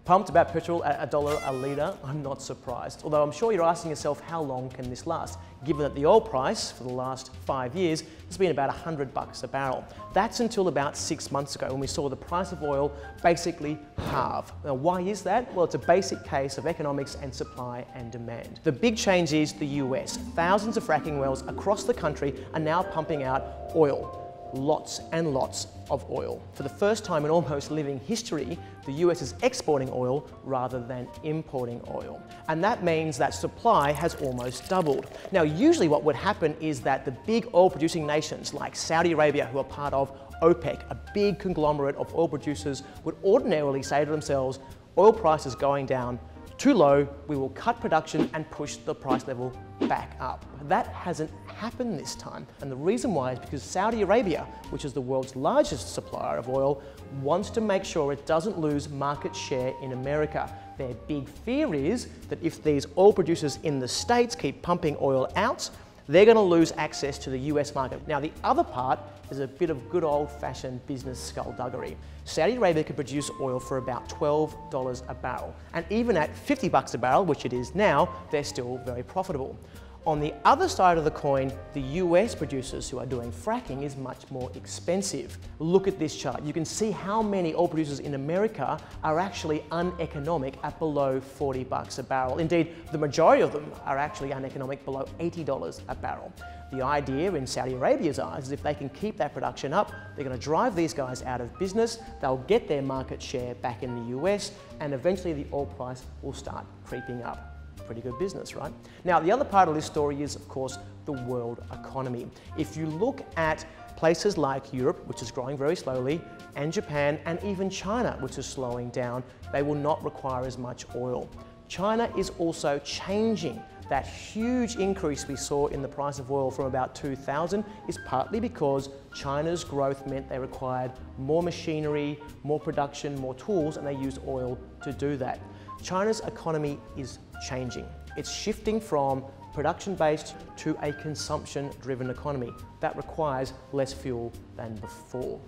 Pumped about petrol at $1 a litre? I'm not surprised. Although I'm sure you're asking yourself, how long can this last? Given that the oil price for the last 5 years has been about $100 a barrel. That's until about 6 months ago when we saw the price of oil basically halve. Now, why is that? Well, it's a basic case of economics and supply and demand. The big change is the US. Thousands of fracking wells across the country are now pumping out oil. Lots and lots of oil. For the first time in almost living history, the US is exporting oil rather than importing oil. And that means that supply has almost doubled. Now, usually what would happen is that the big oil producing nations like Saudi Arabia, who are part of OPEC, a big conglomerate of oil producers, would ordinarily say to themselves, oil prices going down too low, we will cut production and push the price level back up. That hasn't happened this time. And the reason why is because Saudi Arabia, which is the world's largest supplier of oil, wants to make sure it doesn't lose market share in America. Their big fear is that if these oil producers in the States keep pumping oil out, they're going to lose access to the US market. Now, the other part is a bit of good old-fashioned business skullduggery. Saudi Arabia could produce oil for about $12 a barrel. And even at $50 a barrel, which it is now, they're still very profitable. On the other side of the coin, the US producers who are doing fracking is much more expensive. Look at this chart. You can see how many oil producers in America are actually uneconomic at below $40 a barrel. Indeed, the majority of them are actually uneconomic below $80 a barrel. The idea in Saudi Arabia's eyes is if they can keep that production up, they're going to drive these guys out of business, they'll get their market share back in the US, and eventually the oil price will start creeping up. Pretty good business, right? Now, the other part of this story is, of course, the world economy. If you look at places like Europe, which is growing very slowly, and Japan, and even China, which is slowing down, they will not require as much oil. China is also changing. That huge increase we saw in the price of oil from about 2000 is partly because China's growth meant they required more machinery, more production, more tools, and they used oil to do that. China's economy is changing. It's shifting from production-based to a consumption-driven economy that requires less fuel than before.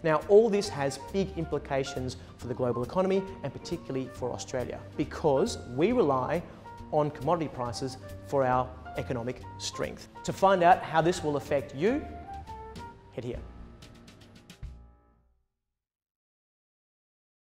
Now, all this has big implications for the global economy and particularly for Australia because we rely on commodity prices for our economic strength. To find out how this will affect you, head here.